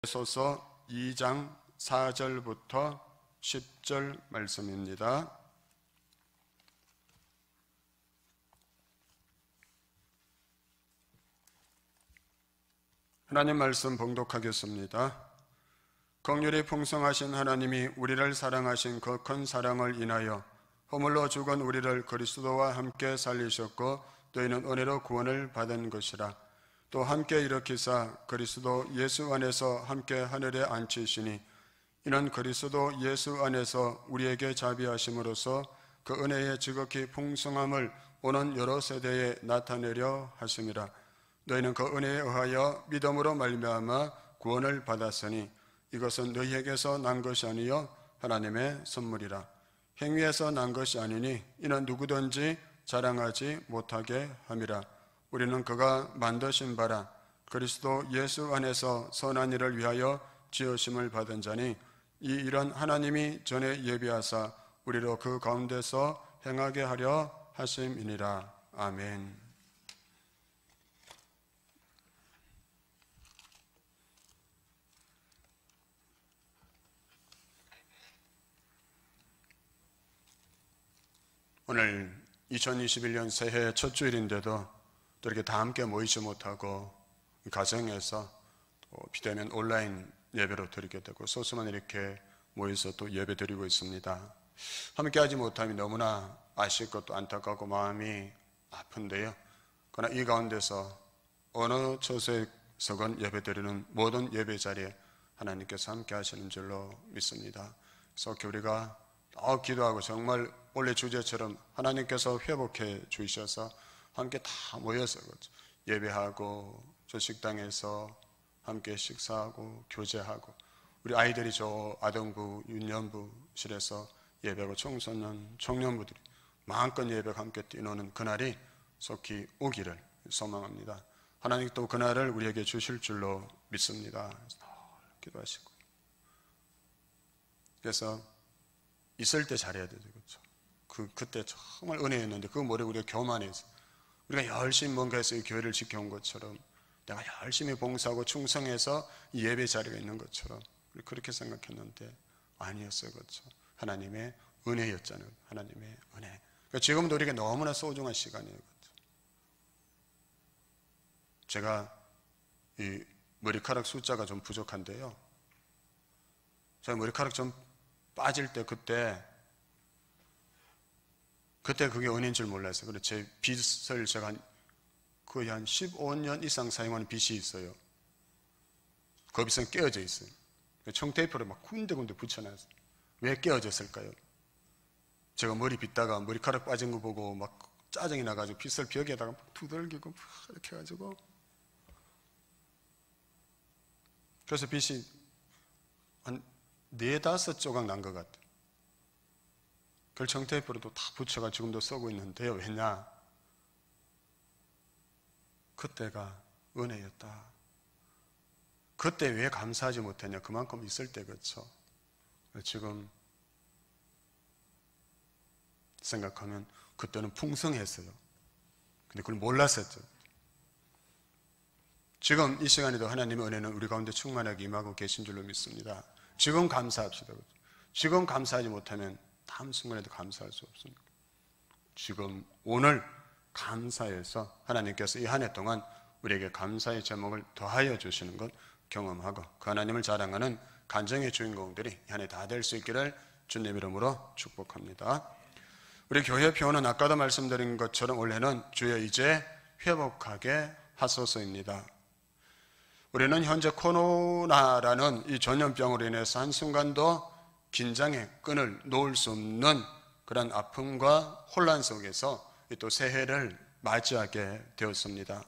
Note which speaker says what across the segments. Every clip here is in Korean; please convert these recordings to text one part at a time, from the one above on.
Speaker 1: 에베소서 2장 4절부터 10절 말씀입니다. 하나님 말씀 봉독하겠습니다. 긍휼이 풍성하신 하나님이 우리를 사랑하신 그 큰 사랑을 인하여 허물로 죽은 우리를 그리스도와 함께 살리셨고 또 이는 은혜로 구원을 받은 것이라. 또 함께 일으키사 그리스도 예수 안에서 함께 하늘에 앉히시니 이는 그리스도 예수 안에서 우리에게 자비하심으로써 그 은혜의 지극히 풍성함을 오는 여러 세대에 나타내려 하심이라. 너희는 그 은혜에 의하여 믿음으로 말미암아 구원을 받았으니 이것은 너희에게서 난 것이 아니요 하나님의 선물이라. 행위에서 난 것이 아니니 이는 누구든지 자랑하지 못하게 함이라. 우리는 그가 만드신 바라 그리스도 예수 안에서 선한 일을 위하여 지으심을 받은 자니 이 일은 하나님이 전에 예비하사 우리로 그 가운데서 행하게 하려 하심이니라. 아멘. 오늘 2021년 새해 첫 주일인데도 또 이렇게 다 함께 모이지 못하고 가정에서 또 비대면 온라인 예배로 드리게 되고 소수만 이렇게 모여서 또 예배 드리고 있습니다. 함께 하지 못함이 너무나 아쉽고 또 안타깝고 마음이 아픈데요. 그러나 이 가운데서 어느 처소에서건 예배 드리는 모든 예배 자리에 하나님께서 함께 하시는 줄로 믿습니다. 그래서 우리가 더 기도하고 정말 원래 주제처럼 하나님께서 회복해 주셔서 함께 다 모여서 예배하고 저 식당에서 함께 식사하고 교제하고 우리 아이들이 저 아동부, 유년부실에서 예배하고 청소년, 청년부들이 마음껏 예배가 함께 뛰노는 그날이 속히 오기를 소망합니다. 하나님 또 그날을 우리에게 주실 줄로 믿습니다. 기도하시고 그래서 있을 때 잘해야 되죠. 그렇죠? 그때 정말 은혜였는데 그 모르고 우리가 교만해서 우리가 열심히 뭔가 해서 이 교회를 지켜온 것처럼 내가 열심히 봉사하고 충성해서 이 예배 자리가 있는 것처럼 그렇게 생각했는데 아니었어요. 그렇죠? 하나님의 은혜였잖아요. 하나님의 은혜. 그러니까 지금도 우리에게 너무나 소중한 시간이에요. 그렇죠? 제가 이 머리카락 숫자가 좀 부족한데요. 제가 머리카락 좀 빠질 때 그때 그게 은혜인 줄 몰랐어요. 그래서 제 빗을 제가 거의 한 15년 이상 사용하는 빗이 있어요. 그 빗은 깨어져 있어요. 청테이프를 막 군데군데 붙여놨어요. 왜 깨어졌을까요? 제가 머리 빗다가 머리카락 빠진 거 보고 막 짜증이 나가지고 빗을 벽에다가 막 두들기고 막 이렇게 해가지고 그래서 빗이 한 4-5조각 난 것 같아요. 그걸 청테이프로도 다 붙여가 지금도 쓰고 있는데요. 왜냐? 그때가 은혜였다. 그때 왜 감사하지 못했냐? 그만큼 있을 때 그렇죠. 지금 생각하면 그때는 풍성했어요. 근데 그걸 몰랐었죠. 지금 이 시간에도 하나님의 은혜는 우리 가운데 충만하게 임하고 계신 줄로 믿습니다. 지금 감사합시다. 지금 감사하지 못하면 다음 순간에도 감사할 수 없습니다. 지금 오늘 감사해서 하나님께서 이 한 해 동안 우리에게 감사의 제목을 더하여 주시는 것 경험하고 그 하나님을 자랑하는 간증의 주인공들이 이 한 해 다 될 수 있기를 주님 이름으로 축복합니다. 우리 교회 표어는 아까도 말씀드린 것처럼 원래는 주여 이제 회복하게 하소서입니다. 우리는 현재 코로나라는 이 전염병으로 인해서 한순간도 긴장의 끈을 놓을 수 없는 그런 아픔과 혼란 속에서 또 새해를 맞이하게 되었습니다.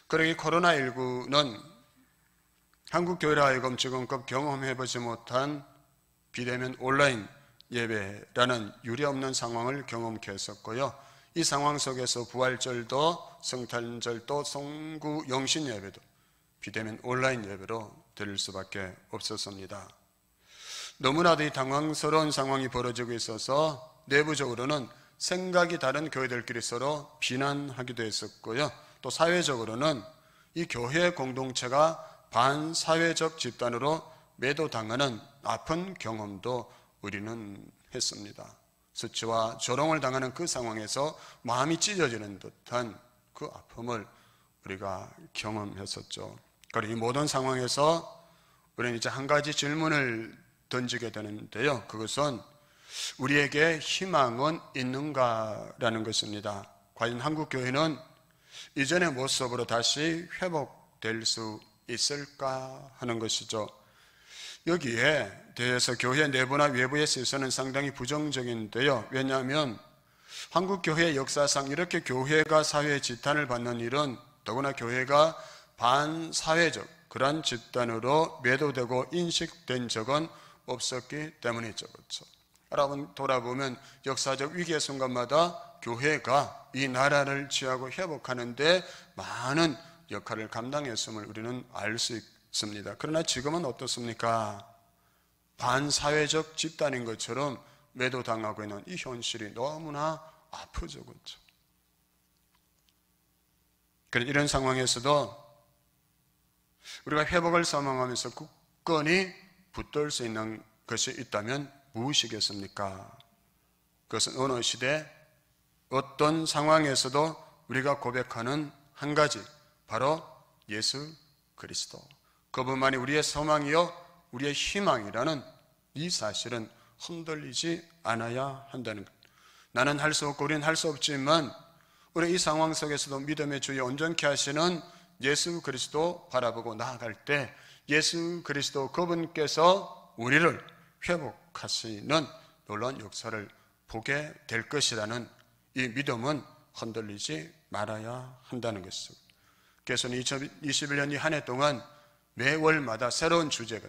Speaker 1: 그러기 코로나19는 한국 교회로 하여금 지금껏 경험해보지 못한 비대면 온라인 예배라는 유례없는 상황을 경험케 했었고요. 이 상황 속에서 부활절도 성탄절도 성구 영신 예배도 비대면 온라인 예배로 드릴 수밖에 없었습니다. 너무나도 이 당황스러운 상황이 벌어지고 있어서 내부적으로는 생각이 다른 교회들끼리 서로 비난하기도 했었고요. 또 사회적으로는 이 교회 공동체가 반사회적 집단으로 매도당하는 아픈 경험도 우리는 했습니다. 수치와 조롱을 당하는 그 상황에서 마음이 찢어지는 듯한 그 아픔을 우리가 경험했었죠. 그리고 이 모든 상황에서 우리는 이제 한 가지 질문을 던지게 되는데요. 그것은 우리에게 희망은 있는가라는 것입니다. 과연 한국 교회는 이전의 모습으로 다시 회복될 수 있을까 하는 것이죠. 여기에 대해서 교회 내부나 외부에 있어서는 상당히 부정적인데요. 왜냐하면 한국 교회 역사상 이렇게 교회가 사회의 지탄을 받는 일은 더구나 교회가 반사회적 그런 집단으로 매도되고 인식된 적은 없었기 때문이죠. 그렇죠? 여러분 돌아보면 역사적 위기의 순간마다 교회가 이 나라를 지하고 회복하는 데 많은 역할을 감당했음을 우리는 알 수 있습니다. 그러나 지금은 어떻습니까? 반사회적 집단인 것처럼 매도당하고 있는 이 현실이 너무나 아프죠. 그렇죠? 그런 이런 상황에서도 우리가 회복을 소망하면서 굳건히 붙들 수 있는 것이 있다면 무엇이겠습니까? 그것은 어느 시대 어떤 상황에서도 우리가 고백하는 한 가지, 바로 예수 그리스도, 그분만이 우리의 소망이요 우리의 희망이라는 이 사실은 흔들리지 않아야 한다는 것. 나는 할 수 없고 우리는 할 수 없지만 우리 이 상황 속에서도 믿음의 주에 온전케 하시는 예수 그리스도 바라보고 나아갈 때 예수 그리스도 그분께서 우리를 회복하시는 놀라운 역사를 보게 될 것이라는 이 믿음은 흔들리지 말아야 한다는 것이죠. 그래서 2021년 이 한 해 동안 매월마다 새로운 주제가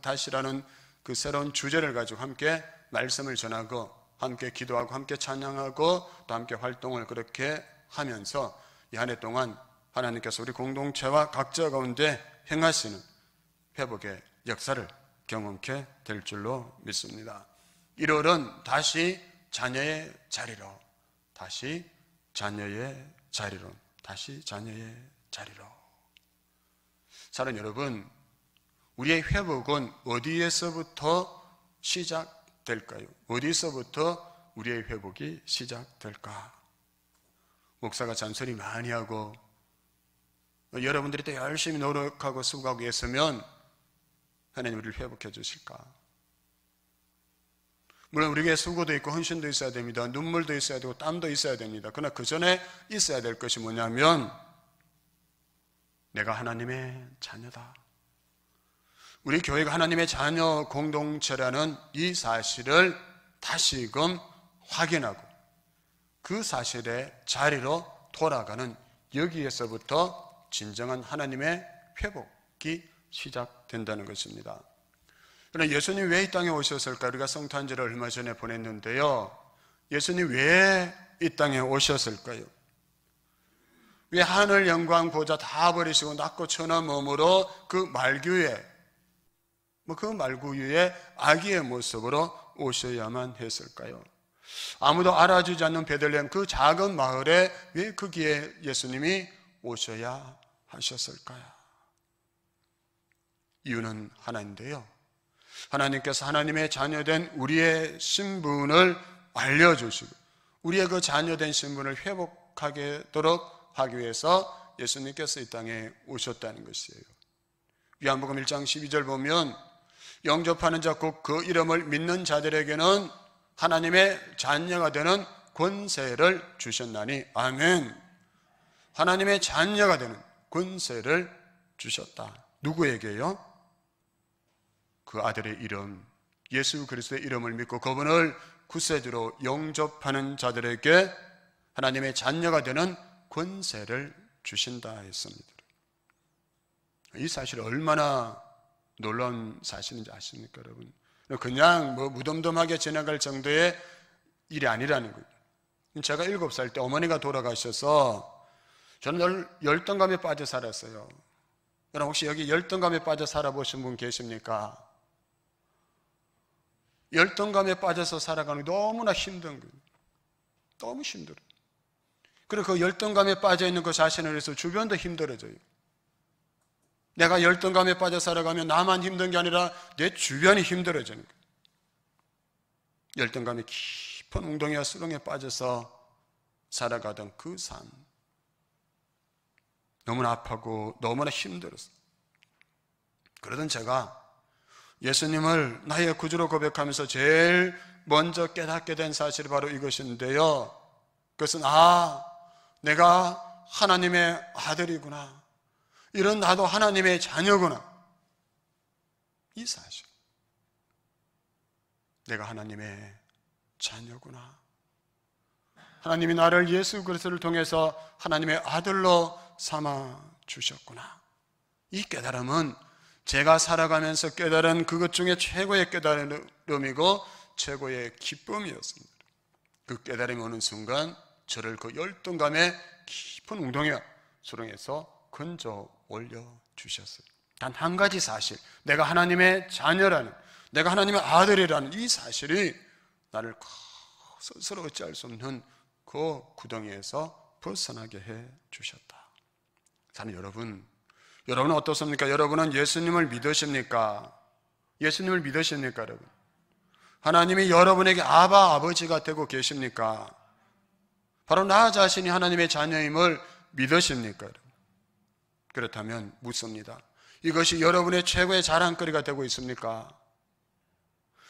Speaker 1: 다시라는 그 새로운 주제를 가지고 함께 말씀을 전하고 함께 기도하고 함께 찬양하고 또 함께 활동을 그렇게 하면서 이 한 해 동안 하나님께서 우리 공동체와 각자 가운데 행하시는 회복의 역사를 경험케 될 줄로 믿습니다. 1월은 다시 자녀의 자리로, 다시 자녀의 자리로, 다시 자녀의 자리로. 사랑하는 여러분, 우리의 회복은 어디에서부터 시작될까요? 어디서부터 우리의 회복이 시작될까? 목사가 잔소리 많이 하고 여러분들이 또 열심히 노력하고 수고하고 있으면 하나님 우리를 회복해 주실까? 물론 우리에게 수고도 있고 헌신도 있어야 됩니다. 눈물도 있어야 되고 땀도 있어야 됩니다. 그러나 그 전에 있어야 될 것이 뭐냐면 내가 하나님의 자녀다. 우리 교회가 하나님의 자녀 공동체라는 이 사실을 다시금 확인하고 그 사실의 자리로 돌아가는 여기에서부터 진정한 하나님의 회복이 시작된다는 것입니다. 그러나 예수님 왜 이 땅에 오셨을까? 우리가 성탄절을 얼마 전에 보냈는데요. 예수님 왜 이 땅에 오셨을까요? 왜 하늘 영광 보좌 다 버리시고 낮고 천한 몸으로 그 말구유에 아기의 모습으로 오셔야만 했을까요? 아무도 알아주지 않는 베들레헴 그 작은 마을에 왜 거기에 예수님이 오셔야 하셨을까요? 이유는 하나인데요. 하나님께서 하나님의 자녀된 우리의 신분을 알려주시고 우리의 그 자녀된 신분을 회복하도록 하기 위해서 예수님께서 이 땅에 오셨다는 것이에요. 요한복음 1장 12절 보면 영접하는 자 곧 그 이름을 믿는 자들에게는 하나님의 자녀가 되는 권세를 주셨나니 아멘. 하나님의 자녀가 되는 권세를 주셨다. 누구에게요? 그 아들의 이름 예수 그리스도의 이름을 믿고 그분을 구세주로 영접하는 자들에게 하나님의 자녀가 되는 권세를 주신다 했습니다. 이 사실이 얼마나 놀라운 사실인지 아십니까, 여러분? 그냥 무덤덤하게 지나갈 정도의 일이 아니라는 거예요. 제가 7살 때 어머니가 돌아가셔서 저는 열등감에 빠져 살았어요. 여러분 혹시 여기 열등감에 빠져 살아보신 분 계십니까? 열등감에 빠져서 살아가는 게 너무나 힘든 거예요. 너무 힘들어요. 그리고 그 열등감에 빠져 있는 그 자신을 위해서 주변도 힘들어져요. 내가 열등감에 빠져 살아가면 나만 힘든 게 아니라 내 주변이 힘들어지는 거예요. 열등감의 깊은 웅덩이와 수렁에 빠져서 살아가던 그 삶, 너무나 아프고 너무나 힘들었어요. 그러던 제가 예수님을 나의 구주로 고백하면서 제일 먼저 깨닫게 된 사실이 바로 이것인데요, 그것은 내가 하나님의 아들이구나, 이런 나도 하나님의 자녀구나, 이 사실, 내가 하나님의 자녀구나, 하나님이 나를 예수 그리스도를 통해서 하나님의 아들로 삼아 주셨구나, 이 깨달음은 제가 살아가면서 깨달은 그것 중에 최고의 깨달음이고 최고의 기쁨이었습니다. 그 깨달음이 오는 순간 저를 그 열등감의 깊은 웅덩이와 수렁에서 건져 올려주셨어요. 단 한 가지 사실, 내가 하나님의 자녀라는, 내가 하나님의 아들이라는 이 사실이 나를 스스로 어찌할 수 없는 그 구덩이에서 벗어나게 해주셨다. 사는 여러분은 어떻습니까? 여러분은 예수님을 믿으십니까? 예수님을 믿으십니까, 여러분? 하나님이 여러분에게 아버지가 되고 계십니까? 바로 나 자신이 하나님의 자녀임을 믿으십니까, 여러분? 그렇다면 묻습니다. 이것이 여러분의 최고의 자랑거리가 되고 있습니까?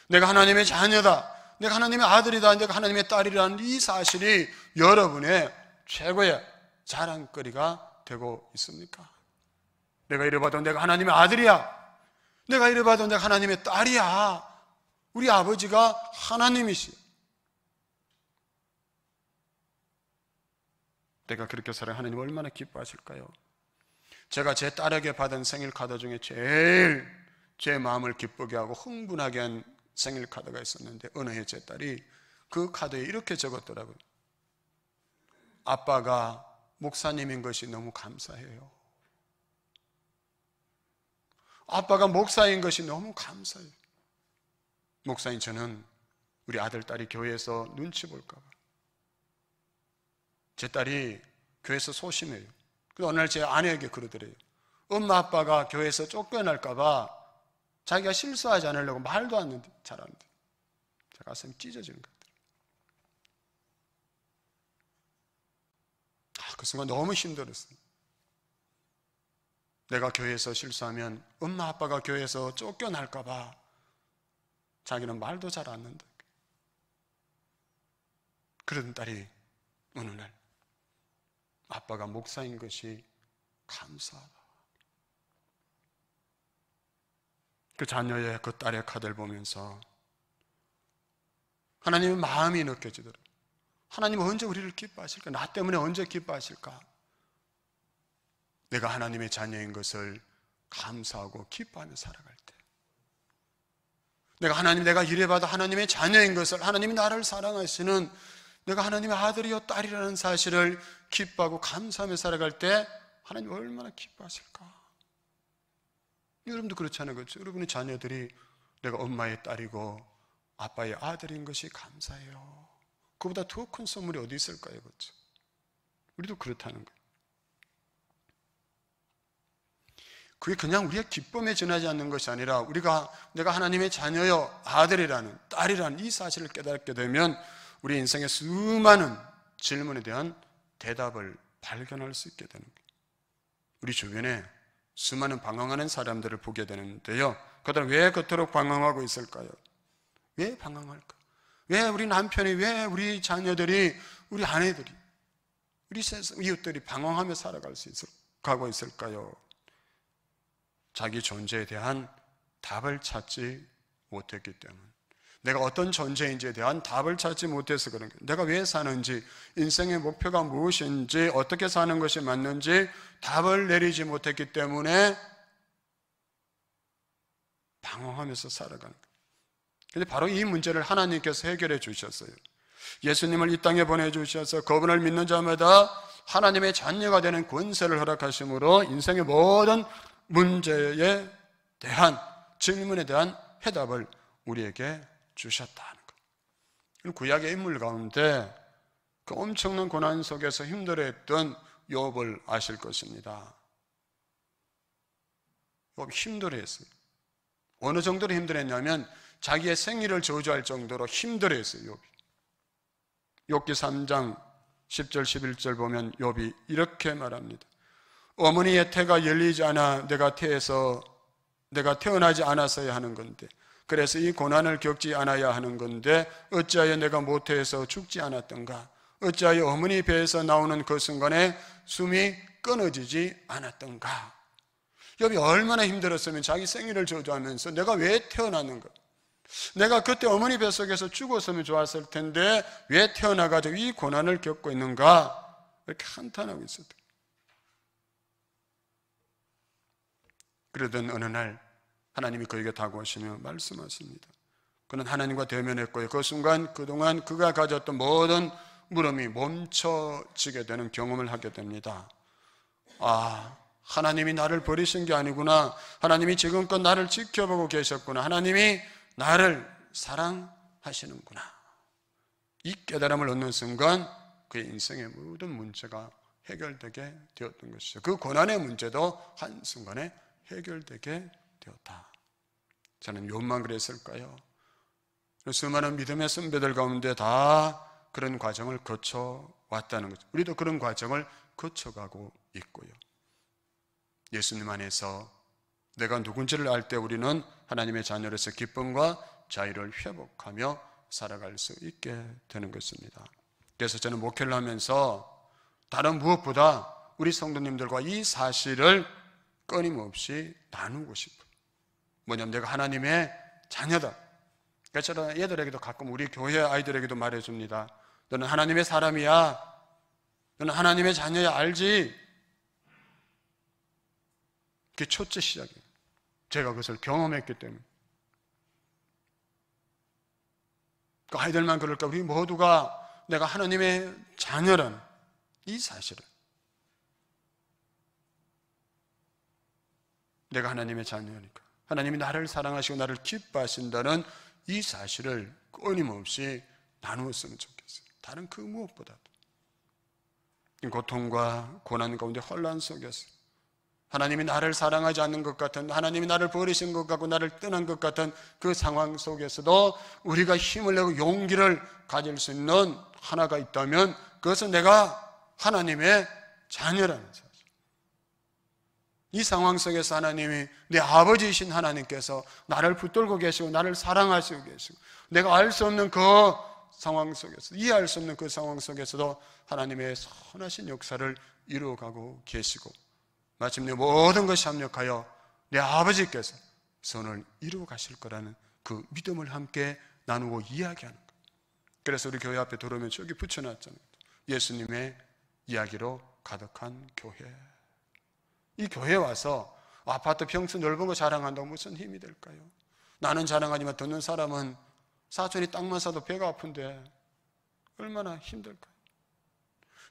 Speaker 1: 내가 하나님의 자녀다, 내가 하나님의 아들이다, 내가 하나님의 딸이라는 이 사실이 여러분의 최고의 자랑거리가 되고 있습니까? 내가 이래봐도 내가 하나님의 아들이야, 내가 이래봐도 내가 하나님의 딸이야, 우리 아버지가 하나님이시오. 내가 그렇게 살아 하나님 얼마나 기뻐하실까요? 제가 제 딸에게 받은 생일 카드 중에 제일 제 마음을 기쁘게 하고 흥분하게 한 생일 카드가 있었는데, 어느 해 제 딸이 그 카드에 이렇게 적었더라고요. 아빠가 목사님인 것이 너무 감사해요. 아빠가 목사인 것이 너무 감사해요. 목사인 저는 우리 아들, 딸이 교회에서 눈치 볼까 봐. 제 딸이 교회에서 소심해요. 그래서 어느 날 제 아내에게 그러더래요. 엄마 아빠가 교회에서 쫓겨날까 봐 자기가 실수하지 않으려고 말도 안 하는데 잘하는데, 제 가슴이 찢어지는 것 같아요. 그 순간 너무 힘들었어요. 내가 교회에서 실수하면 엄마 아빠가 교회에서 쫓겨날까 봐 자기는 말도 잘 안 한다. 그러던 딸이 어느 날 아빠가 목사인 것이 감사하다. 그 자녀의, 그 딸의 카드를 보면서 하나님의 마음이 느껴지더라고요. 하나님은 언제 우리를 기뻐하실까? 나 때문에 언제 기뻐하실까? 내가 하나님의 자녀인 것을 감사하고 기뻐하며 살아갈 때, 내가 이래봐도 하나님의 자녀인 것을, 하나님이 나를 사랑하시는, 내가 하나님의 아들이요 딸이라는 사실을 기뻐하고 감사하며 살아갈 때 하나님 얼마나 기뻐하실까? 여러분도 그렇지 않은 거죠? 여러분의 자녀들이 내가 엄마의 딸이고 아빠의 아들인 것이 감사해요. 그보다 더 큰 선물이 어디 있을까요? 그렇죠? 우리도 그렇다는 거예요. 그게 그냥 우리의 기쁨에 지나지 않는 것이 아니라 내가 하나님의 자녀요 아들이라는, 딸이라는 이 사실을 깨닫게 되면 우리 인생의 수많은 질문에 대한 대답을 발견할 수 있게 되는 거예요. 우리 주변에 수많은 방황하는 사람들을 보게 되는데요, 그들은 왜 그토록 방황하고 있을까요? 왜 방황할까? 왜 우리 남편이, 왜 우리 자녀들이, 우리 아내들이, 우리 이웃들이 방황하며 가고 있을까요? 자기 존재에 대한 답을 찾지 못했기 때문, 내가 어떤 존재인지에 대한 답을 찾지 못해서 그런 거예요. 내가 왜 사는지, 인생의 목표가 무엇인지, 어떻게 사는 것이 맞는지 답을 내리지 못했기 때문에 방황하면서 살아가는 거예요. 그런데 바로 이 문제를 하나님께서 해결해 주셨어요. 예수님을 이 땅에 보내주셔서 그분을 믿는 자마다 하나님의 자녀가 되는 권세를 허락하심으로 인생의 모든 문제에 대한, 질문에 대한 해답을 우리에게 주셨다는 것. 구약의 인물 가운데 그 엄청난 고난 속에서 힘들어했던 욥을 아실 것입니다. 힘들어했어요. 어느 정도로 힘들었냐면 자기의 생일을 저주할 정도로 힘들어했어요. 욥기 3장 10절 11절 보면 욥이 이렇게 말합니다. 어머니의 태가 열리지 않아 내가 태어나지 않았어야 하는 건데, 그래서 이 고난을 겪지 않아야 하는 건데 어찌하여 내가 모태에서 죽지 않았던가? 어찌하여 어머니 배에서 나오는 그 순간에 숨이 끊어지지 않았던가? 욥이 얼마나 힘들었으면 자기 생일을 저주하면서 내가 왜 태어났는가? 내가 그때 어머니 뱃속에서 죽었으면 좋았을 텐데 왜 태어나가지고 이 고난을 겪고 있는가? 이렇게 한탄하고 있었다. 그러던 어느 날 하나님이 그에게 다가오시며 말씀하십니다. 그는 하나님과 대면했고요. 그 순간 그동안 그가 가졌던 모든 물음이 멈춰지게 되는 경험을 하게 됩니다. 하나님이 나를 버리신 게 아니구나. 하나님이 지금껏 나를 지켜보고 계셨구나. 하나님이 나를 사랑하시는구나. 이 깨달음을 얻는 순간 그의 인생의 모든 문제가 해결되게 되었던 것이죠. 그 고난의 문제도 한순간에 해결되게 되었다. 저는 욥만 그랬을까요? 수많은 믿음의 선배들 가운데 다 그런 과정을 거쳐왔다는 거죠. 우리도 그런 과정을 거쳐가고 있고요. 예수님 안에서 내가 누군지를 알 때 우리는 하나님의 자녀로서 기쁨과 자유를 회복하며 살아갈 수 있게 되는 것입니다. 그래서 저는 목회를 하면서 다른 무엇보다 우리 성도님들과 이 사실을 끊임없이 나누고 싶어요. 뭐냐면 내가 하나님의 자녀다. 그래서 저는 얘들에게도 가끔 우리 교회 아이들에게도 말해줍니다. 너는 하나님의 사람이야. 너는 하나님의 자녀야. 알지? 그게 첫째 시작이에요. 제가 그것을 경험했기 때문에. 그 아이들만 그럴까? 우리 모두가 내가 하나님의 자녀라는 이 사실을, 내가 하나님의 자녀니까 하나님이 나를 사랑하시고 나를 기뻐하신다는 이 사실을 끊임없이 나누었으면 좋겠어요. 다른 그 무엇보다도 고통과 고난 가운데 혼란 속에서 하나님이 나를 사랑하지 않는 것 같은, 하나님이 나를 버리신 것 같고 나를 떠난 것 같은 그 상황 속에서도 우리가 힘을 내고 용기를 가질 수 있는 하나가 있다면 그것은 내가 하나님의 자녀라는 사실. 이 상황 속에서 하나님이, 내 아버지이신 하나님께서 나를 붙들고 계시고 나를 사랑하시고 계시고 내가 알 수 없는 그 상황 속에서, 이해할 수 없는 그 상황 속에서도 하나님의 선하신 역사를 이루어가고 계시고 마침내 모든 것이 합력하여 내 아버지께서 선을 이루어 가실 거라는 그 믿음을 함께 나누고 이야기하는 거예요. 그래서 우리 교회 앞에 들어오면 저기 붙여놨잖아요. 예수님의 이야기로 가득한 교회. 이 교회에 와서 아파트 평수 넓은 거 자랑한다고 무슨 힘이 될까요? 나는 자랑하지만 듣는 사람은 사촌이 땅만 사도 배가 아픈데 얼마나 힘들까요?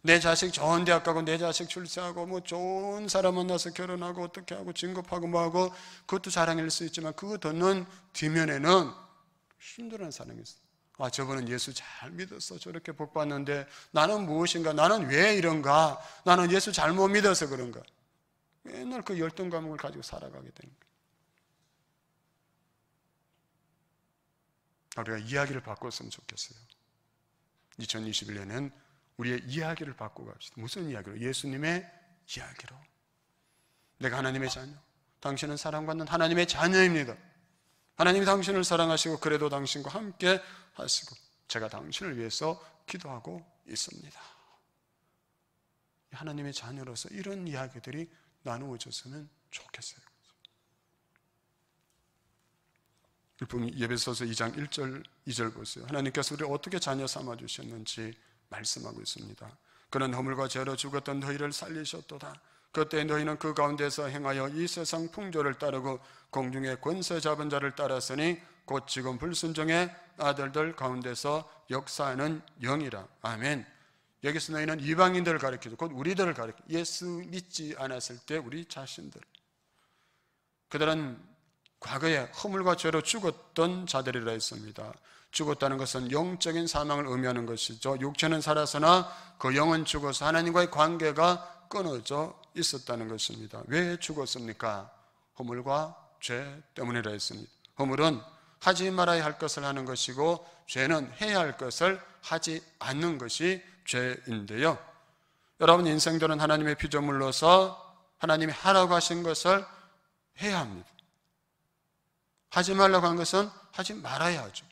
Speaker 1: 내 자식 좋은 대학 가고 내 자식 출세하고 뭐 좋은 사람 만나서 결혼하고 어떻게 하고 진급하고 뭐하고 그것도 자랑일 수 있지만 그거 듣는 뒷면에는 힘들어하는 사람이 있어요. 저분은 예수 잘 믿었어. 저렇게 복 받는데 나는 무엇인가? 나는 왜 이런가? 나는 예수 잘못 믿어서 그런가? 맨날 그 열등 감옥을 가지고 살아가게 되는 거예요. 우리가 이야기를 바꿨으면 좋겠어요. 2021년엔 우리의 이야기를 바꾸고 갑시다. 무슨 이야기로? 예수님의 이야기로. 내가 하나님의 자녀, 당신은 사랑받는 하나님의 자녀입니다. 하나님이 당신을 사랑하시고 그래도 당신과 함께 하시고 제가 당신을 위해서 기도하고 있습니다. 하나님의 자녀로서 이런 이야기들이 나누어졌으면 좋겠어요. 예배소서 2장 1절 2절 보세요. 하나님께서 우리를 어떻게 자녀 삼아주셨는지 말씀하고 있습니다. 그는 허물과 죄로 죽었던 너희를 살리셨도다. 그때 너희는 그 가운데서 행하여 이 세상 풍조를 따르고 공중의 권세 잡은 자를 따랐으니 곧 지금 불순종의 아들들 가운데서 역사하는 영이라. 아멘. 여기서 너희는 이방인들을 가리키죠. 곧 우리들을 가리키죠. 예수 믿지 않았을 때 우리 자신들. 그들은 과거에 허물과 죄로 죽었던 자들이라 했습니다. 죽었다는 것은 영적인 사망을 의미하는 것이죠. 육체는 살아서나 그 영은 죽어서 하나님과의 관계가 끊어져 있었다는 것입니다. 왜 죽었습니까? 허물과 죄 때문이라 했습니다. 허물은 하지 말아야 할 것을 하는 것이고 죄는 해야 할 것을 하지 않는 것이 죄인데요. 여러분 인생들은 하나님의 피조물로서 하나님이 하라고 하신 것을 해야 합니다. 하지 말라고 한 것은 하지 말아야 하죠.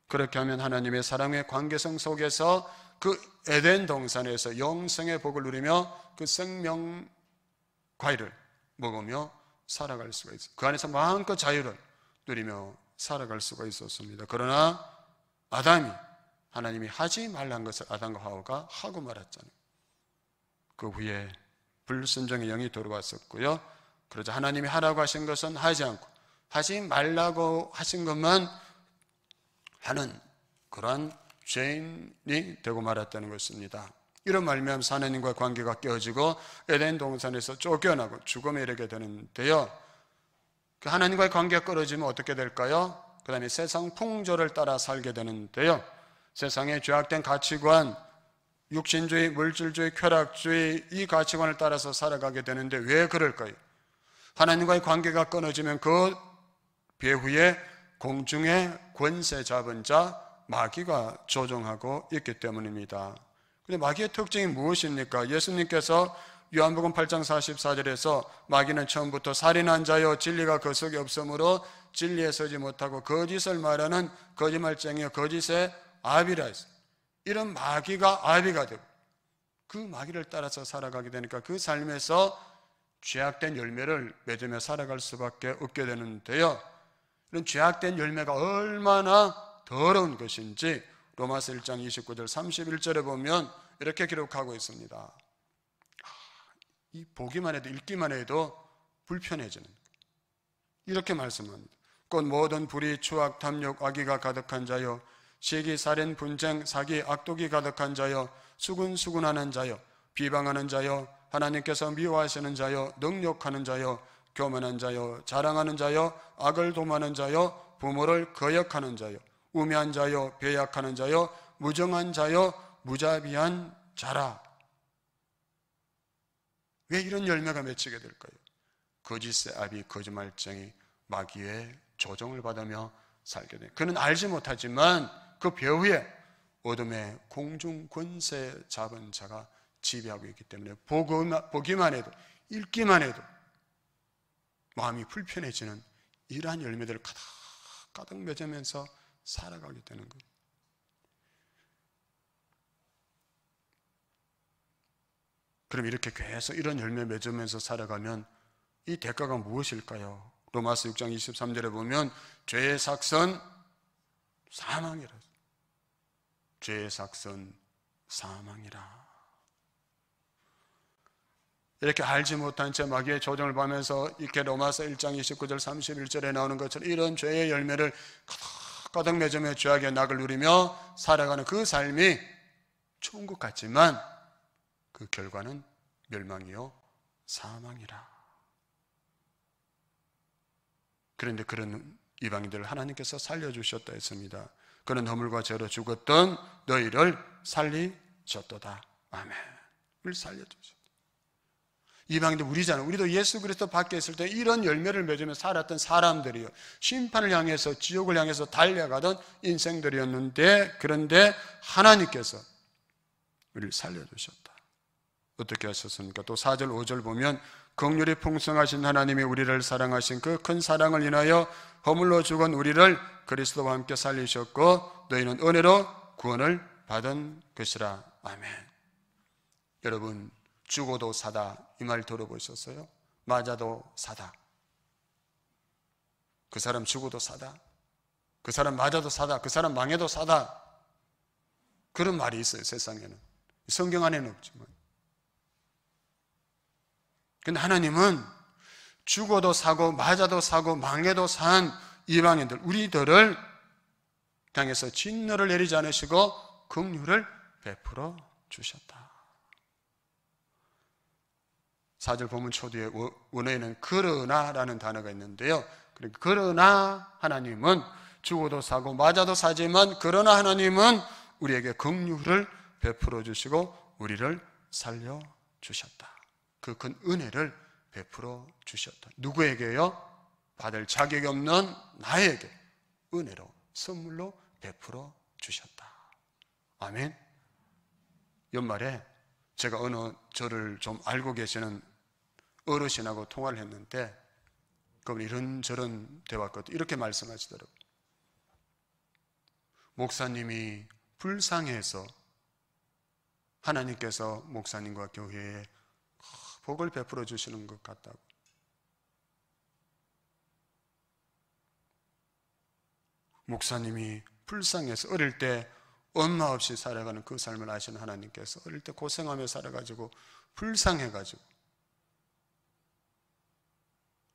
Speaker 1: 그렇게 하면 하나님의 사랑의 관계성 속에서 그 에덴 동산에서 영생의 복을 누리며 그 생명 과일을 먹으며 살아갈 수가 있어요. 그 안에서 마음껏 자유를 누리며 살아갈 수가 있었습니다. 그러나 아담이 하나님이 하지 말란 것을 아담과 하와가 하고 말았잖아요. 그 후에 불순종의 영이 들어왔었고요. 그러자 하나님이 하라고 하신 것은 하지 않고 하지 말라고 하신 것만 하는 그러한 죄인이 되고 말았다는 것입니다. 이런 말미암아서 하나님과 관계가 깨어지고 에덴 동산에서 쫓겨나고 죽음에 이르게 되는데요. 그 하나님과의 관계가 끊어지면 어떻게 될까요? 그 다음에 세상 풍조를 따라 살게 되는데요. 세상의 죄악된 가치관, 육신주의, 물질주의, 쾌락주의 이 가치관을 따라서 살아가게 되는데 왜 그럴까요? 하나님과의 관계가 끊어지면 그 배후에 공중의 권세 잡은 자 마귀가 조종하고 있기 때문입니다. 근데 마귀의 특징이 무엇입니까? 예수님께서 요한복음 8장 44절에서 마귀는 처음부터 살인한 자요 진리가 그 속에 없으므로 진리에 서지 못하고 거짓을 말하는 거짓말쟁이요 거짓의 아비라 했어요. 이런 마귀가 아비가 되고 그 마귀를 따라서 살아가게 되니까 그 삶에서 죄악된 열매를 맺으며 살아갈 수밖에 없게 되는데요. 이런 죄악된 열매가 얼마나 더러운 것인지 로마서 1장 29절 31절에 보면 이렇게 기록하고 있습니다. 이 보기만 해도 읽기만 해도 불편해지는 이렇게 말씀합니다. 곧 모든 불의, 추악, 탐욕, 악의가 가득한 자요 시기, 살인, 분쟁, 사기, 악독이 가득한 자요 수군수군하는 자요 비방하는 자요 하나님께서 미워하시는 자요 능욕하는 자요 교만한 자요 자랑하는 자요 악을 도모하는 자요 부모를 거역하는 자요 우매한 자요 배약하는 자요 무정한 자요 무자비한 자라. 왜 이런 열매가 맺히게 될까요? 거짓의 아비, 거짓말쟁이, 마귀의 조종을 받으며 살게 돼요. 그는 알지 못하지만 그 배후에 어둠의 공중 권세 잡은 자가 지배하고 있기 때문에 보기만 해도 읽기만 해도 마음이 불편해지는 이러한 열매들을 가득 맺으면서 살아가게 되는 거예요. 그럼 이렇게 계속 이런 열매 맺으면서 살아가면 이 대가가 무엇일까요? 로마서 6장 23절에 보면 죄의 삭선 사망이라. 죄의 삭선 사망이라. 이렇게 알지 못한 채 마귀의 조종을 받으면서 이렇게 로마서 1장 29절 31절에 나오는 것처럼 이런 죄의 열매를 가득 맺으며 죄악의 낙을 누리며 살아가는 그 삶이 좋은 것 같지만 그 결과는 멸망이요 사망이라. 그런데 그런 이방인들을 하나님께서 살려주셨다 했습니다. 그는 허물과 죄로 죽었던 너희를 살리셨도다. 아멘. 우리를 살려주셨다. 이방인들 우리잖아요. 우리도 예수 그리스도 밖에 있을 때 이런 열매를 맺으며 살았던 사람들이요. 심판을 향해서 지옥을 향해서 달려가던 인생들이었는데 그런데 하나님께서 우리를 살려주셨다. 어떻게 하셨습니까? 또 4절 5절 보면 긍휼이 풍성하신 하나님이 우리를 사랑하신 그 큰 사랑을 인하여 허물로 죽은 우리를 그리스도와 함께 살리셨고 너희는 은혜로 구원을 받은 것이라. 아멘. 여러분 죽어도 사다 이 말 들어보셨어요? 맞아도 사다. 그 사람 죽어도 사다. 그 사람 맞아도 사다. 그 사람 망해도 사다. 그런 말이 있어요. 세상에는. 성경 안에는 없지만. 근데 하나님은 죽어도 사고 맞아도 사고 망해도 산 이방인들 우리들을 향해서 진노를 내리지 않으시고 긍휼을 베풀어 주셨다. 4절 본문 초뒤에 원어에는 그러나라는 단어가 있는데요. 그러나 하나님은 죽어도 사고 맞아도 사지만 그러나 하나님은 우리에게 긍휼을 베풀어 주시고 우리를 살려 주셨다. 그 큰 은혜를 베풀어 주셨다. 누구에게요? 받을 자격이 없는 나에게 은혜로 선물로 베풀어 주셨다. 아멘. 연말에 제가 어느 저를 좀 알고 계시는 어르신하고 통화를 했는데 그분이 이런저런 대화거든요. 이렇게 말씀하시더라고요. 목사님이 불쌍해서 하나님께서 목사님과 교회에 복을 베풀어 주시는 것 같다고. 목사님이 불쌍해서 어릴 때 엄마 없이 살아가는 그 삶을 아시는 하나님께서 어릴 때 고생하며 살아가지고 불쌍해가지고,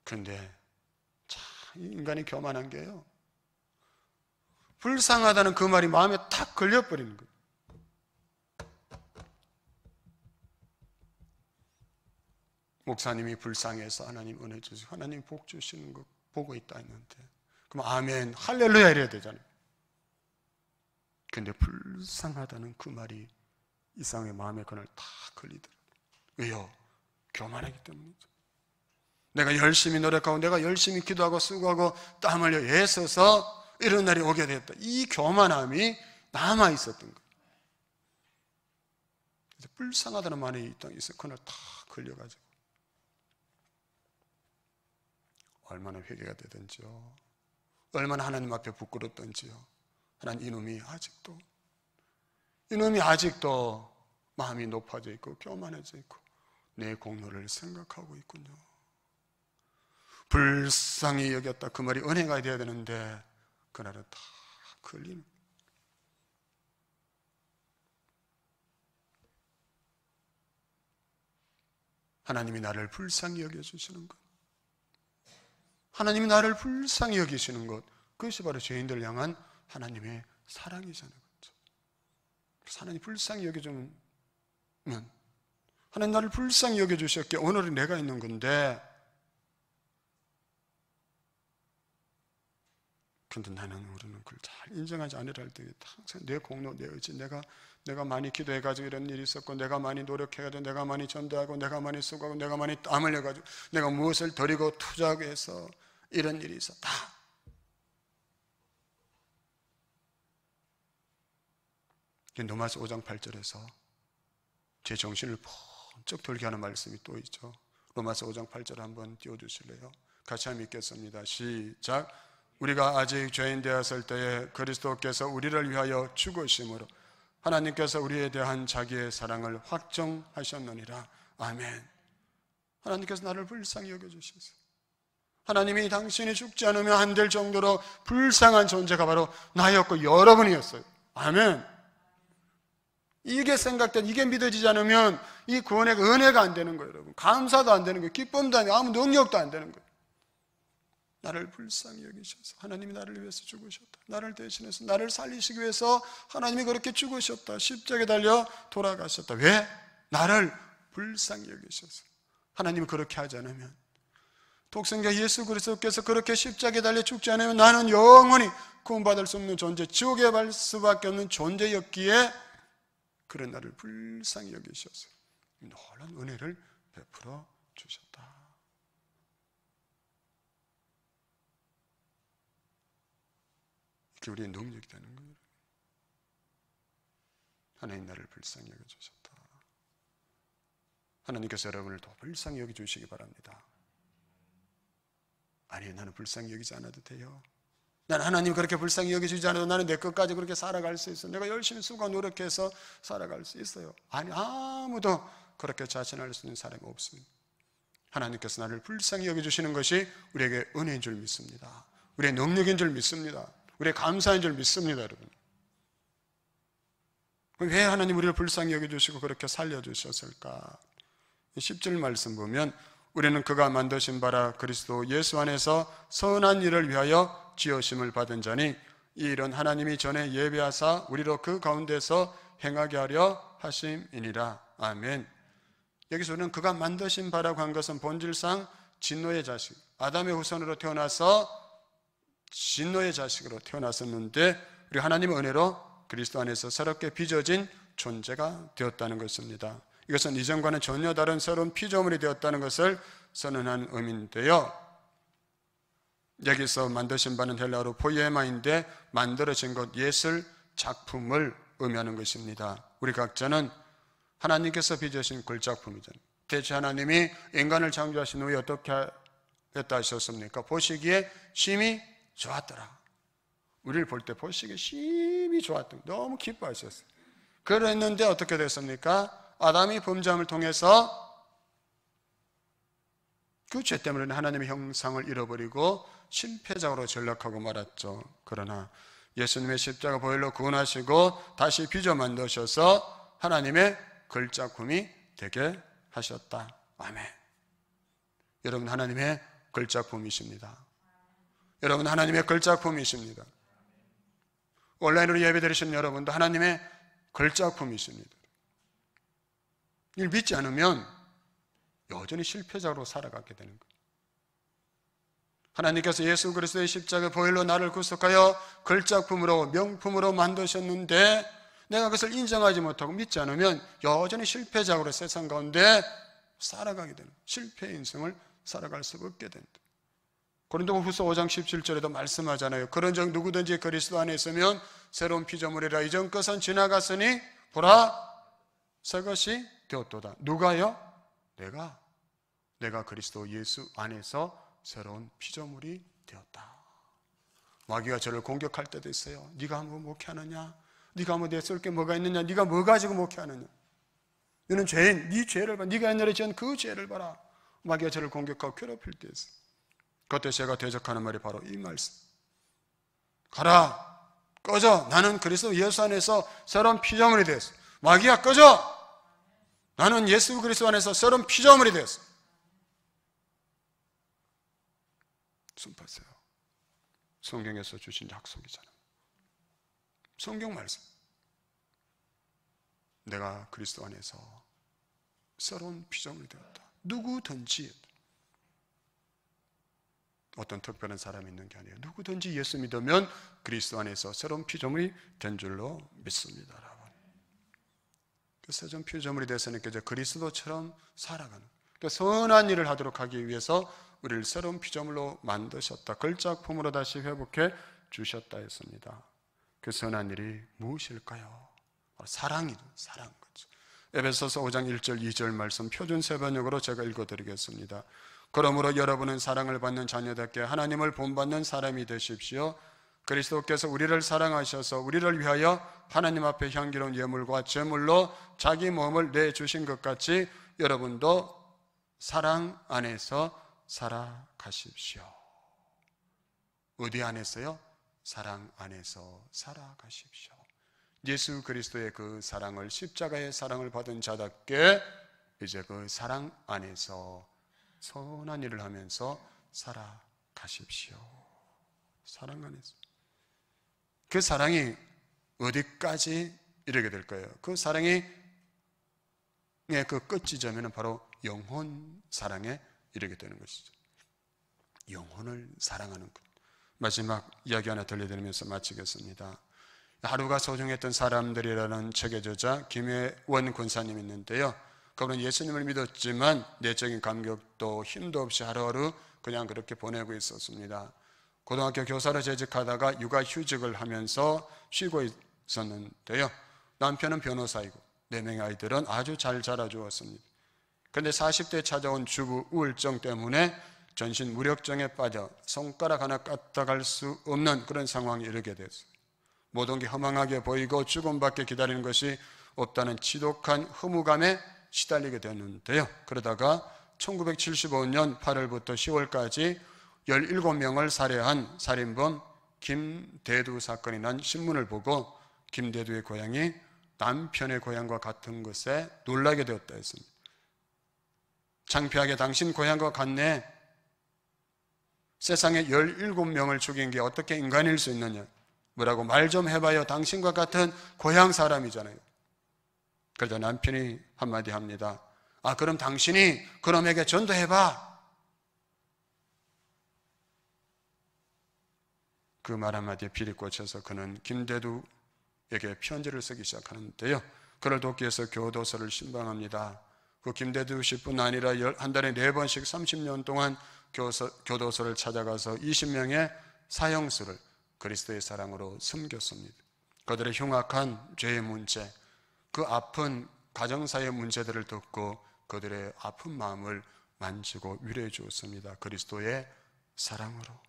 Speaker 1: 그런데 참 인간이 교만한 게요, 불쌍하다는 그 말이 마음에 탁 걸려버리는 거예요. 목사님이 불쌍해서 하나님 은혜 주시고 하나님 복 주시는 거 보고 있다 했는데, 그럼 아멘 할렐루야 이래야 되잖아요. 근데 불쌍하다는 그 말이 이상의 마음에 그날 다 걸리더라고요. 왜요? 교만하기 때문이죠. 내가 열심히 노력하고 내가 열심히 기도하고 수고하고 땀 흘려 애써서 이런 날이 오게 됐다, 이 교만함이 남아 있었던 거예요. 그래서 불쌍하다는 말이 있어 그날 다 걸려가지고 얼마나 회개가 되든지요, 얼마나 하나님 앞에 부끄럽든지요, 하나님 이놈이 아직도 마음이 높아져 있고 교만해져 있고 내 공로를 생각하고 있군요. 불쌍히 여겼다 그 말이 은혜가 되어야 되는데 그날은 다 걸리는 거예요. 하나님이 나를 불쌍히 여겨주시는 것, 하나님이 나를 불쌍히 여기시는 것, 그것이 바로 죄인들 향한 하나님의 사랑이잖아요. 그렇죠? 그래서 하나님 불쌍히 여겨주면, 하나님 나를 불쌍히 여겨주셨기에 오늘은 내가 있는 건데, 근데 우리는 그걸 잘 인정하지 않으려 할 때 항상 내 공로, 내 의지, 내가 많이 기도해가지고 이런 일이 있었고, 내가 많이 노력해가지고, 내가 많이 전도하고, 내가 많이 수고하고, 내가 많이 땀 흘려가지고, 내가 무엇을 드리고 투자하고 해서 이런 일이 있었다. 로마서 5장 8절에서 제 정신을 번쩍 돌게 하는 말씀이 또 있죠. 로마서 5장 8절 한번 띄워주실래요? 같이 한번 읽겠습니다. 시작. 우리가 아직 죄인 되었을 때에 그리스도께서 우리를 위하여 죽으심으로 하나님께서 우리에 대한 자기의 사랑을 확정하셨느니라. 아멘. 하나님께서 나를 불쌍히 여겨주셨어요. 하나님이 당신이 죽지 않으면 안 될 정도로 불쌍한 존재가 바로 나였고 여러분이었어요. 아멘. 이게 생각된, 이게 믿어지지 않으면 이 구원의 은혜가 안 되는 거예요, 여러분. 감사도 안 되는 거예요. 기쁨도 안 되고 아무 능력도 안 되는 거예요. 나를 불쌍히 여기셔서 하나님이 나를 위해서 죽으셨다, 나를 대신해서 나를 살리시기 위해서 하나님이 그렇게 죽으셨다, 십자가에 달려 돌아가셨다. 왜? 나를 불쌍히 여기셔서. 하나님이 그렇게 하지 않으면, 독생자 예수 그리스도께서 그렇게 십자가에 달려 죽지 않으면 나는 영원히 구원받을 수 없는 존재, 지옥에 갈 수밖에 없는 존재였기에 그런 나를 불쌍히 여기셔서 놀라운 은혜를 베풀어 주셨다. 이게 우리의 능력이 되는 거예요. 하나님 나를 불쌍히 여겨주셨다. 하나님께서 여러분을 더 불쌍히 여겨주시기 바랍니다. 아니, 나는 불쌍히 여기지 않아도 돼요. 난 하나님 그렇게 불쌍히 여겨주지 않아도 나는 내 것까지 그렇게 살아갈 수 있어요. 내가 열심히 수고 노력해서 살아갈 수 있어요. 아니, 아무도 그렇게 자신할 수 있는 사람이 없습니다. 하나님께서 나를 불쌍히 여겨주시는 것이 우리에게 은혜인 줄 믿습니다. 우리의 능력인 줄 믿습니다. 우리의 감사인 줄 믿습니다, 여러분. 왜 하나님 우리를 불쌍히 여겨주시고 그렇게 살려주셨을까? 10절 말씀 보면, 우리는 그가 만드신 바라 그리스도 예수 안에서 선한 일을 위하여 지으심을 받은 자니, 이 일은 하나님이 전에 예비하사 우리로 그 가운데서 행하게 하려 하심이니라. 아멘. 여기서 우리는 그가 만드신 바라고 한 것은 본질상 진노의 자식, 아담의 후손으로 태어나서 진노의 자식으로 태어났었는데, 우리 하나님의 은혜로 그리스도 안에서 새롭게 빚어진 존재가 되었다는 것입니다. 이것은 이전과는 전혀 다른 새로운 피조물이 되었다는 것을 선언한 의미인데요. 여기서 만드신 바는 헬라어로 포이에마인데 만들어진 것, 예술 작품을 의미하는 것입니다. 우리 각자는 하나님께서 빚으신 글작품이잖아요. 대체 하나님이 인간을 창조하신 후에 어떻게 했다 하셨습니까? 보시기에 심히 좋았더라. 우리를 볼 때 보시기에 심히 좋았던, 너무 기뻐하셨어요. 그랬는데 어떻게 됐습니까? 아담이 범죄함을 통해서 그 죄 때문에 하나님의 형상을 잃어버리고 실패작으로 전락하고 말았죠. 그러나 예수님의 십자가 보혈로 구원하시고 다시 빚어 만드셔서 하나님의 글작품이 되게 하셨다. 아멘. 여러분, 하나님의 글작품이십니다. 여러분, 하나님의 글작품이십니다. 온라인으로 예배드리시는 여러분도 하나님의 글작품이십니다. 이걸 믿지 않으면 여전히 실패자로 살아가게 되는 거예요. 하나님께서 예수 그리스도의 십자가 보혈로 나를 구속하여 글작품으로, 명품으로 만드셨는데 내가 그것을 인정하지 못하고 믿지 않으면 여전히 실패자로 세상 가운데 살아가게 되는, 실패의 인생을 살아갈 수 없게 된다. 고린도후서 5장 17절에도 말씀하잖아요. 그런즉 누구든지 그리스도 안에 있으면 새로운 피조물이라. 이전 것은 지나갔으니 보라 새 것이 되었도다. 누가요? 내가 그리스도 예수 안에서 새로운 피조물이 되었다. 마귀가 저를 공격할 때도 있어요. 네가 뭐 목회하느냐? 네가 뭐 내쏠 게 뭐가 있느냐? 네가 뭐 가지고 목회하느냐? 너는 죄인, 네 죄를 봐. 네가 옛날에 지은 그 죄를 봐라. 마귀가 저를 공격하고 괴롭힐 때 있어요. 그때 제가 대적하는 말이 바로 이 말씀. 가라, 꺼져. 나는 그리스도 예수 안에서 새로운 피조물이 되었어. 마귀야, 꺼져. 나는 예수 그리스도 안에서 새로운 피조물이 되었어. 숨파세요. 성경에서 주신 약속이잖아. 성경 말씀. 내가 그리스도 안에서 새로운 피조물이 되었다. 누구든지, 어떤 특별한 사람이 있는 게 아니에요. 누구든지 예수 믿으면 그리스도 안에서 새로운 피조물이 된 줄로 믿습니다, 여러분. 그 새로운 피조물이 됐으니까 이제 그리스도처럼 살아가는, 그러니까 선한 일을 하도록 하기 위해서 우리를 새로운 피조물로 만드셨다. 글작품으로 다시 회복해 주셨다 했습니다. 그 선한 일이 무엇일까요? 사랑이죠. 사랑. 에베소서 5장 1절 2절 말씀 표준 세번역으로 제가 읽어드리겠습니다. 그러므로 여러분은 사랑을 받는 자녀답게 하나님을 본받는 사람이 되십시오. 그리스도께서 우리를 사랑하셔서 우리를 위하여 하나님 앞에 향기로운 예물과 제물로 자기 몸을 내주신 것 같이 여러분도 사랑 안에서 살아가십시오. 어디 안에서요? 사랑 안에서 살아가십시오. 예수 그리스도의 그 사랑을, 십자가의 사랑을 받은 자답게 이제 그 사랑 안에서 선한 일을 하면서 살아가십시오. 사랑 안에서. 그 사랑이 어디까지 이르게 될까요? 그 사랑이 그 끝 지점에는 바로 영혼 사랑에 이르게 되는 것이죠. 영혼을 사랑하는 것. 마지막 이야기 하나 들려드리면서 마치겠습니다. 하루가 소중했던 사람들이라는 책의 저자 김혜원 권사님이 있는데요. 그분은 예수님을 믿었지만 내적인 감격도 힘도 없이 하루하루 그냥 그렇게 보내고 있었습니다. 고등학교 교사로 재직하다가 육아휴직을 하면서 쉬고 있었는데요. 남편은 변호사이고 4명의 아이들은 아주 잘 자라주었습니다. 그런데 40대에 찾아온 주부 우울증 때문에 전신 무력증에 빠져 손가락 하나 까딱할 수 없는 그런 상황에 이르게 됐어요. 모든 게 허망하게 보이고 죽음밖에 기다리는 것이 없다는 지독한 허무감에 시달리게 되는데요. 그러다가 1975년 8월부터 10월까지 17명을 살해한 살인범 김대두 사건이 난 신문을 보고 김대두의 고향이 남편의 고향과 같은 것에 놀라게 되었다 했습니다. 창피하게 당신 고향과 같네. 세상에 17명을 죽인 게 어떻게 인간일 수 있느냐. 뭐라고 말 좀 해봐요. 당신과 같은 고향 사람이잖아요. 그러자 남편이 한마디 합니다. 아, 그럼 당신이 그놈에게 전도해봐. 그 말 한마디에 비리 꽂혀서 그는 김대두에게 편지를 쓰기 시작하는데요. 그를 돕기 위해서 교도소를 신방합니다. 그 김대두 씨뿐 아니라 한 달에 4번씩 30년 동안 교도소를 찾아가서 20명의 사형수를 그리스도의 사랑으로 섬겼습니다. 그들의 흉악한 죄의 문제, 그 아픈 가정사의 문제들을 듣고 그들의 아픈 마음을 만지고 위로해 주었습니다. 그리스도의 사랑으로.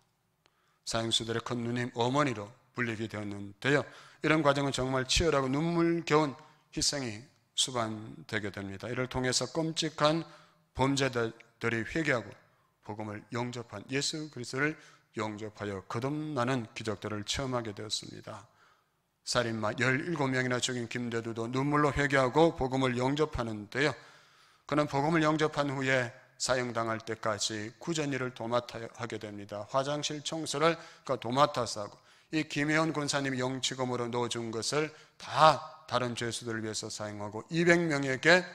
Speaker 1: 사형수들의 큰 누님 어머니로 불리게 되었는데요, 이런 과정은 정말 치열하고 눈물겨운 희생이 수반되게 됩니다. 이를 통해서 끔찍한 범죄자들이 회개하고 복음을 영접한, 예수 그리스도를 영접하여 거듭나는 기적들을 체험하게 되었습니다. 살인마 17명이나 죽인 김대두도 눈물로 회개하고 복음을 영접하는데요, 그는 복음을 영접한 후에 사형당할 때까지 구전 일을 도맡아 하게 됩니다. 화장실 청소를 도맡아서 하고, 이 김혜원 군사님이 영치검으로 넣어준 것을 다 다른 죄수들을 위해서 사용하고 200명에게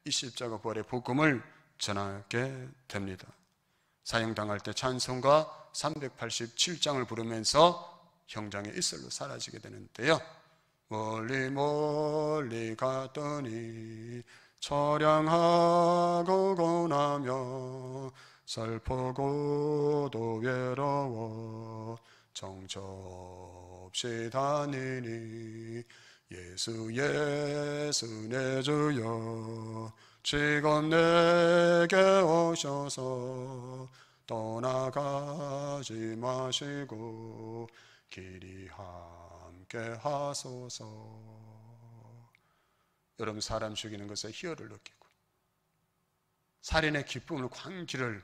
Speaker 1: 이 십자가 부활의 복음을 전하게 됩니다. 사형당할 때 찬송가 387장을 부르면서 형장의 이슬로 사라지게 되는데요, 멀리 멀리 갔더니 처량하고 고나며 슬프고도 외로워 정처없이 다니니 예수 예수 내 주여 지금 내게 오셔서 떠나가지 마시고 길이 함께 하소서. 여러분, 사람 죽이는 것에 희열을 느끼고 살인의 기쁨을 광기를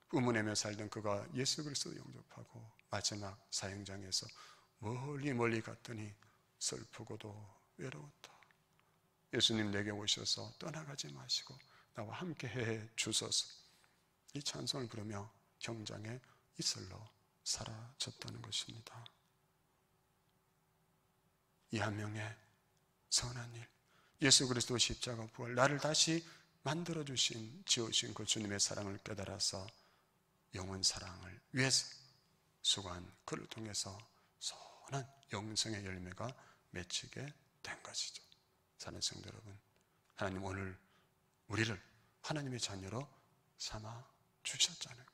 Speaker 1: 뿜어내며 살던 그가 예수 그리스도 영접하고 마지막 사형장에서 멀리 멀리 갔더니 슬프고도 외로웠다. 예수님 내게 오셔서 떠나가지 마시고 나와 함께 해 주소서. 이 찬송을 부르며 형장의 이슬로 사라졌다는 것입니다. 이 한 명의 선한 일, 예수 그리스도 십자가 부활, 나를 다시 만들어주신, 지어주신 그 주님의 사랑을 깨달아서 영원 사랑을 위해서 수고한 그를 통해서 선한 영생의 열매가 맺히게 된 것이죠. 사랑하는 성도 여러분, 하나님 오늘 우리를 하나님의 자녀로 삼아 주셨잖아요.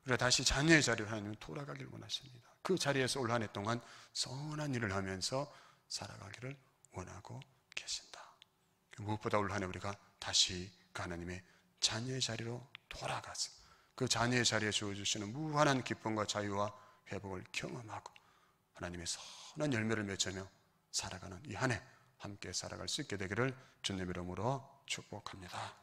Speaker 1: 우리가 다시 자녀의 자리로 하나님 돌아가기를 원하십니다. 그 자리에서 올 한 해 동안 선한 일을 하면서 살아가기를 원하고 계신다. 무엇보다 올 한 해 우리가 다시 그 하나님의 자녀의 자리로 돌아가서 그 자녀의 자리에 주어주시는 무한한 기쁨과 자유와 회복을 경험하고 하나님의 선한 열매를 맺으며 살아가는 이 한 해 함께 살아갈 수 있게 되기를 주님의 이름으로 축복합니다.